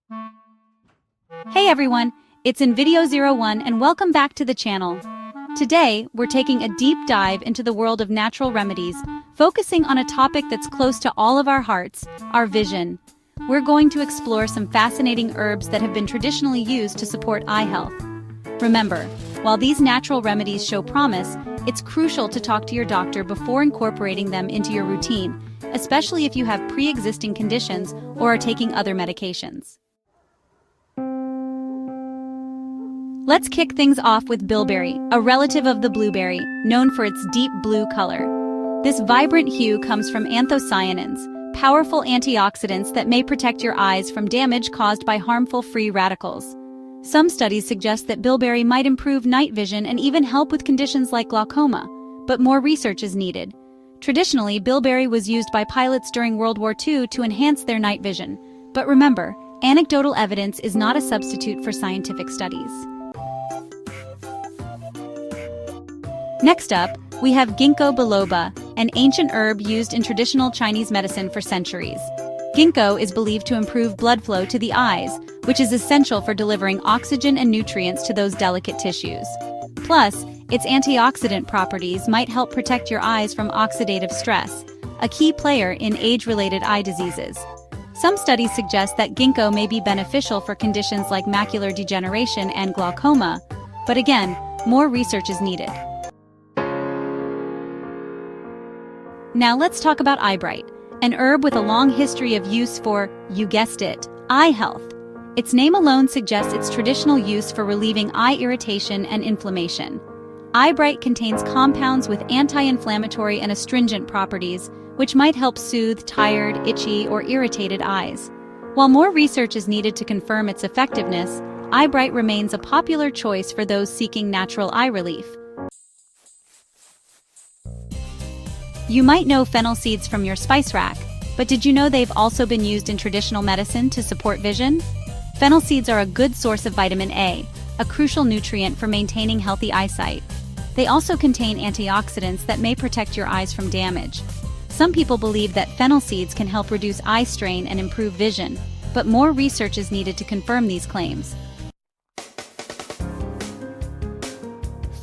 Hey everyone, it's InVideo01 and welcome back to the channel. Today, we're taking a deep dive into the world of natural remedies, focusing on a topic that's close to all of our hearts, our vision. We're going to explore some fascinating herbs that have been traditionally used to support eye health. Remember, while these natural remedies show promise, it's crucial to talk to your doctor before incorporating them into your routine, especially if you have pre-existing conditions or are taking other medications. Let's kick things off with bilberry, a relative of the blueberry, known for its deep blue color. This vibrant hue comes from anthocyanins, powerful antioxidants that may protect your eyes from damage caused by harmful free radicals. Some studies suggest that bilberry might improve night vision and even help with conditions like glaucoma, but more research is needed. Traditionally, bilberry was used by pilots during World War II to enhance their night vision. But remember, anecdotal evidence is not a substitute for scientific studies. Next up, we have ginkgo biloba, an ancient herb used in traditional Chinese medicine for centuries. Ginkgo is believed to improve blood flow to the eyes, which is essential for delivering oxygen and nutrients to those delicate tissues. Plus, its antioxidant properties might help protect your eyes from oxidative stress, a key player in age-related eye diseases. Some studies suggest that ginkgo may be beneficial for conditions like macular degeneration and glaucoma, but again, more research is needed. Now let's talk about eyebright, an herb with a long history of use for, you guessed it, eye health. Its name alone suggests its traditional use for relieving eye irritation and inflammation. Eyebright contains compounds with anti-inflammatory and astringent properties, which might help soothe tired, itchy, or irritated eyes. While more research is needed to confirm its effectiveness, eyebright remains a popular choice for those seeking natural eye relief. You might know fennel seeds from your spice rack, but did you know they've also been used in traditional medicine to support vision? Fennel seeds are a good source of vitamin A, a crucial nutrient for maintaining healthy eyesight. They also contain antioxidants that may protect your eyes from damage. Some people believe that fennel seeds can help reduce eye strain and improve vision, but more research is needed to confirm these claims.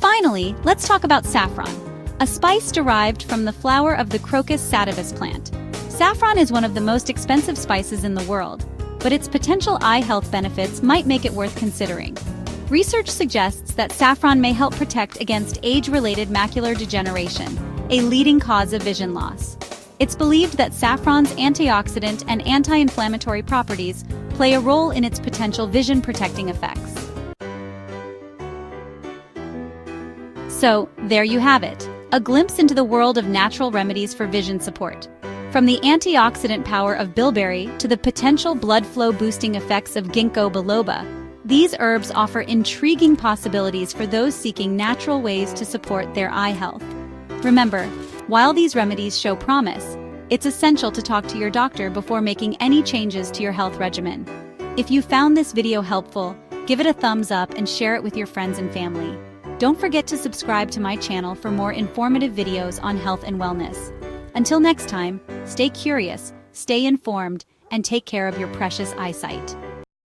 Finally, let's talk about saffron, a spice derived from the flower of the Crocus sativus plant. Saffron is one of the most expensive spices in the world, but its potential eye health benefits might make it worth considering. Research suggests that saffron may help protect against age-related macular degeneration, a leading cause of vision loss. It's believed that saffron's antioxidant and anti-inflammatory properties play a role in its potential vision-protecting effects. So, there you have it, a glimpse into the world of natural remedies for vision support. From the antioxidant power of bilberry to the potential blood flow boosting effects of ginkgo biloba, these herbs offer intriguing possibilities for those seeking natural ways to support their eye health. Remember, while these remedies show promise, it's essential to talk to your doctor before making any changes to your health regimen. If you found this video helpful, give it a thumbs up and share it with your friends and family. Don't forget to subscribe to my channel for more informative videos on health and wellness. Until next time, stay curious, stay informed, and take care of your precious eyesight.